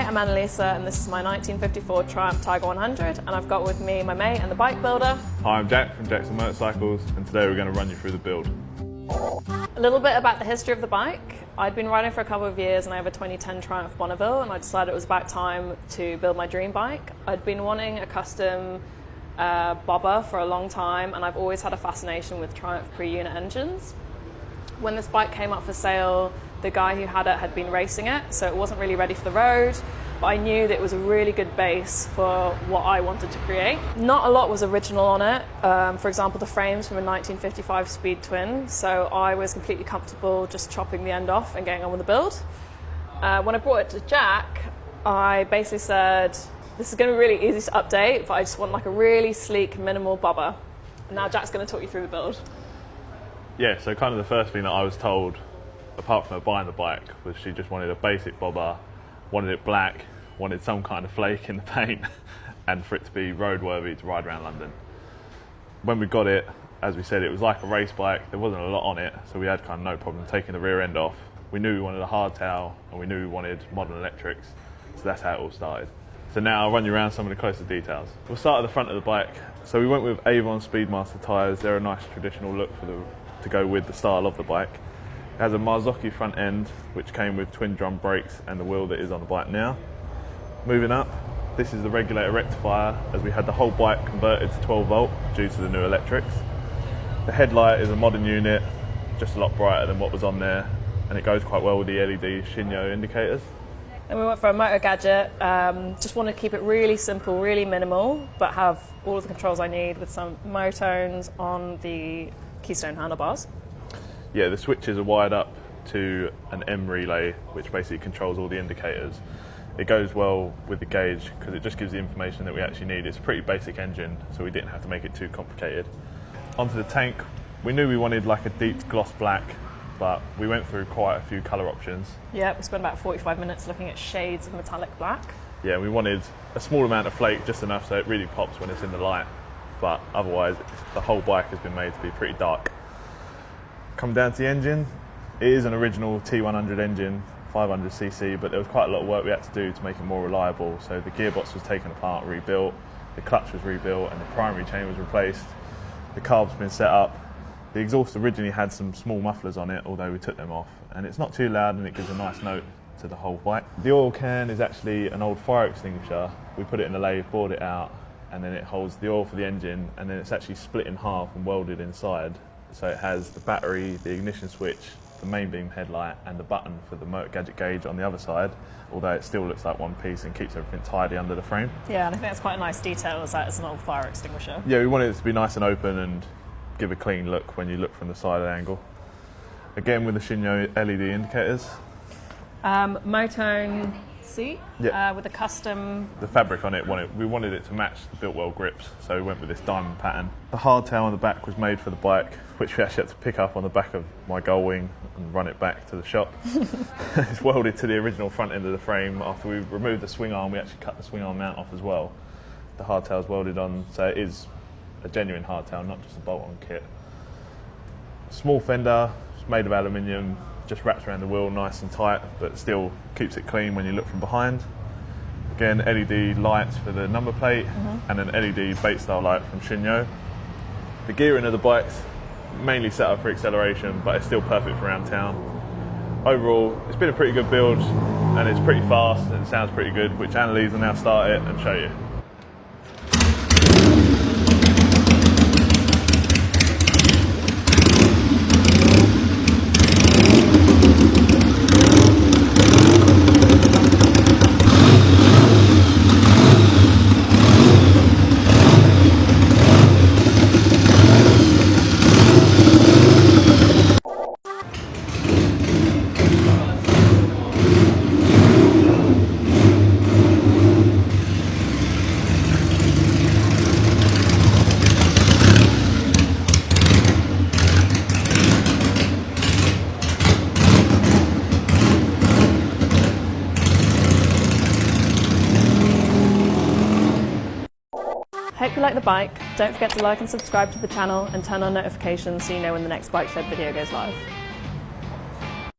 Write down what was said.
I'm Annalisa and this is my 1954 Triumph Tiger 100 and I've got with me my mate and the bike builder. Hi, I'm Jack from Jackson Motorcycles and today we're going to run you through the build. A little bit about the history of the bike. I'd been riding for a couple of years and I have a 2010 Triumph Bonneville and I decided it was about time to build my dream bike. I'd been wanting a custom bobber for a long time and I've always had a fascination with Triumph pre-unit engines. When this bike came up for sale, the guy who had it had been racing it, so it wasn't really ready for the road, but I knew that it was a really good base for what I wanted to create. Not a lot was original on it. For example, the frame's from a 1955 Speed Twin, so I was completely comfortable just chopping the end off and getting on with the build. When I brought it to Jack, I basically said, this is going to be really easy to update, but I just want like a really sleek, minimal bobber. And now Jack's going to talk you through the build. Yeah, so kind of the first thing that I was told, apart from her buying the bike, was she just wanted a basic bobber, wanted it black, wanted some kind of flake in the paint, and for it to be roadworthy to ride around London. When we got it, as we said, it was like a race bike. There wasn't a lot on it, so we had kind of no problem taking the rear end off. We knew we wanted a hardtail, and we knew we wanted modern electrics, so that's how it all started. So now I'll run you around some of the closer details. We'll start at the front of the bike. So we went with Avon Speedmaster tyres. They're a nice traditional look to go with the style of the bike. It has a Marzocchi front end, which came with twin drum brakes and the wheel that is on the bike now. Moving up, this is the regulator rectifier, as we had the whole bike converted to 12 volt due to the new electrics. The headlight is a modern unit, just a lot brighter than what was on there, and it goes quite well with the LED Shinyo indicators. And we went for a motor gadget, just want to keep it really simple, really minimal, but have all of the controls I need with some motones on the Keystone handlebars. Yeah, the switches are wired up to an M relay, which basically controls all the indicators. It goes well with the gauge because it just gives the information that we actually need. It's a pretty basic engine, so we didn't have to make it too complicated. Onto the tank, we knew we wanted like a deep gloss black, but we went through quite a few colour options. Yeah, we spent about 45 minutes looking at shades of metallic black. Yeah, we wanted a small amount of flake, just enough so it really pops when it's in the light, but otherwise the whole bike has been made to be pretty dark. Come down to the engine, it is an original T100 engine, 500cc, but there was quite a lot of work we had to do to make it more reliable. So the gearbox was taken apart, rebuilt, the clutch was rebuilt, and the primary chain was replaced. The carb's been set up. The exhaust originally had some small mufflers on it, although we took them off, and it's not too loud and it gives a nice note to the whole bike. The oil can is actually an old fire extinguisher. We put it in the lathe, bored it out, and then it holds the oil for the engine, and then it's actually split in half and welded inside. So it has the battery, the ignition switch, the main beam headlight, and the button for the motor gadget gauge on the other side, although it still looks like one piece and keeps everything tidy under the frame. Yeah, and I think that's quite a nice detail, is that it's an old fire extinguisher. Yeah, we wanted it to be nice and open and give a clean look when you look from the side angle. Again with the Shinyo LED indicators. Motone seat, yep. With a custom... The fabric on it, we wanted it to match the Biltwell grips, so we went with this diamond pattern. The hardtail on the back was made for the bike, which we actually had to pick up on the back of my gull wing and run it back to the shop. It's welded to the original front end of the frame. After we removed the swing arm, we actually cut the swing arm mount off as well. The hardtail's welded on, so it is a genuine hardtail, not just a bolt-on kit. Small fender, it's made of aluminium, just wraps around the wheel nice and tight, but still keeps it clean when you look from behind. Again, LED lights for the number plate, and an LED bait style light from Shinyo. The gearing of the bike's mainly set up for acceleration, but it's still perfect for around town. Overall, it's been a pretty good build, and it's pretty fast, and it sounds pretty good, which Annalise will now start it and show you. Hope you like the bike. Don't forget to like and subscribe to the channel and turn on notifications so you know when the next Bike Shed video goes live.